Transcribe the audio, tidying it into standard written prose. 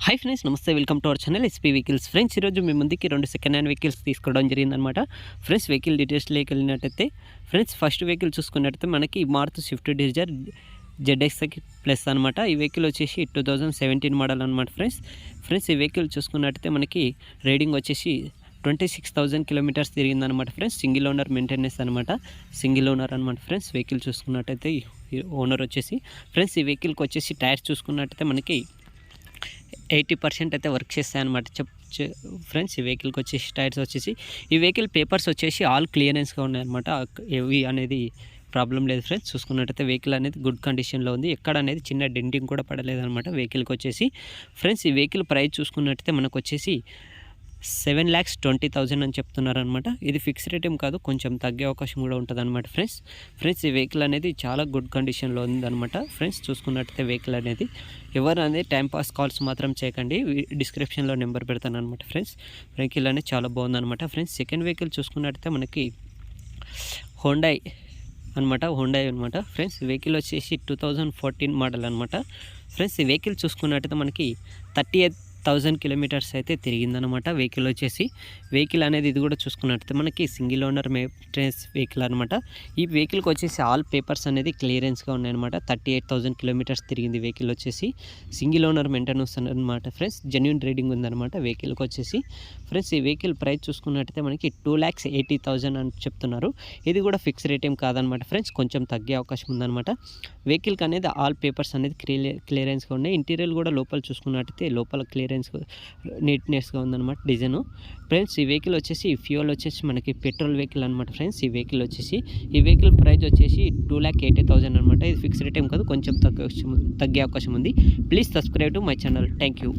Hi friends, నమస్తే. Welcome to our channel SP vehicles. Friends, ఈరోజు మీ ముందుకి 2 సెకండ్ హ్యాండ్ వెహికల్స్ తీసుకోవడం జరిగిందనమాట. ఫ్రెండ్స్, వెహికల్ డీటెయిల్స్లోకి వెళ్ళినట్టయితే ఫ్రెండ్స్, ఫస్ట్ వెహికల్ చూసుకున్నట్టయితే మనకి Maruti Swift Dzire ZXi Plus అనమాట. ఈ వెహికల్ వచ్చేసి 2017 మోడల్ అనమాట. ఫ్రెండ్స్ ఈ వెహికల్ చూసుకున్నట్టయితే మనకి రైడింగ్ వచ్చేసి 26,000 కిలోమీటర్స్ తిరిగిందనమాట. ఫ్రెండ్స్, సింగిల్ ఓనర్ మెయింటెనెన్స్ అనమాట. ఫ్రెండ్స్, వెహికల్ చూసుకున్నట్టయితే ఓనర్ వచ్చేసి ఫ్రెండ్స్ ఈ వెహికల్కి వచ్చేసి టైర్స్ చూసుకున్నట్టయితే మనకి 80% అయితే వర్క్ చేస్తాయి అనమాట. ఫ్రెండ్స్, ఈ వెహికల్కి వచ్చేసి టైర్స్ వచ్చేసి ఈ వెహికల్ పేపర్స్ వచ్చేసి ఆల్ క్లియరెన్స్గా ఉన్నాయన్నమాట. ఏవి అనేది ప్రాబ్లం లేదు. ఫ్రెండ్స్, చూసుకున్నట్టయితే వెహికల్ అనేది గుడ్ కండిషన్లో ఉంది. ఎక్కడ అనేది చిన్న డెంటింగ్ కూడా పడలేదన్నమాట వెహికల్కి వచ్చేసి. ఫ్రెండ్స్, ఈ వెహికల్ ప్రైస్ చూసుకున్నట్టయితే మనకు వచ్చేసి 7,20,000 అని చెప్తున్నారనమాట. ఇది ఫిక్స్ రేట్ ఏం కాదు, కొంచెం తగ్గే అవకాశం కూడా ఉంటుంది అనమాట. ఫ్రెండ్స్ ఈ వెహికల్ అనేది చాలా గుడ్ కండిషన్లో ఉందన్నమాట. ఫ్రెండ్స్, చూసుకున్నట్టయితే వెహికల్ అనేది ఎవరు అనేది టైంపాస్ కాల్స్ మాత్రం చేయకండి. డిస్క్రిప్షన్లో నెంబర్ పెడతాను అనమాట. ఫ్రెండ్స్, వెహికల్ అనేది చాలా బాగుందన్నమాట. ఫ్రెండ్స్, సెకండ్ వెహికల్ చూసుకున్నట్టయితే మనకి హోండాయ్ అనమాట. ఫ్రెండ్స్, వెహికల్ వచ్చేసి 2014 మోడల్ అనమాట. ఫ్రెండ్స్, ఈ వెహికల్ చూసుకున్నట్టయితే మనకి 38,000 కిలోమీటర్స్ అయితే తిరిగిందనమాట. వెహికల్ అనేది ఇది కూడా చూసుకున్నట్టయితే మనకి సింగిల్ ఓనర్ మెయింటెనెన్స్ వెహికల్ అనమాట. ఈ వెహికల్కి వచ్చేసి ఆల్ పేపర్స్ అనేది క్లియరెన్స్గా ఉన్నాయన్నమాట. 38,000 కిలోమీటర్స్ తిరిగింది వెహికల్ వచ్చేసి. సింగిల్ ఓనర్ మెయింటెనెన్స్ అనమాట. ఫ్రెండ్స్, జెన్యూన్ రీడింగ్ ఉందన్నమాట వెహికల్కి వచ్చేసి. ఫ్రెండ్స్, ఈ వెహికల్ ప్రైస్ చూసుకున్నట్టయితే మనకి 2,80,000 అని చెప్తున్నారు. ఇది కూడా ఫిక్స్ రేట్ ఏం కాదనమాట. ఫ్రెండ్స్, కొంచెం తగ్గే అవకాశం ఉందన్నమాట. వెహికల్కి అనేది ఆల్ పేపర్స్ అనేది క్లియరెన్స్గా ఉన్నాయి. ఇంటీరియర్ కూడా లోపల చూసుకున్నట్టయితే లోపల నీట్నెస్గా ఉందన్నమాట డిజైన్. ఫ్రెండ్స్, ఈ వెహికల్ వచ్చేసి ఫ్యూయల్ వచ్చేసి మనకి పెట్రోల్ వెహికల్ అనమాట. ఫ్రెండ్స్, ఈ వెహికల్ ప్రైస్ వచ్చేసి 2,80,000 అనమాట. ఇది ఫిక్స్ రేట్ ఏం కాదు, కొంచెం తగ్గే అవకాశం ఉంది. Please subscribe to my channel. Thank you.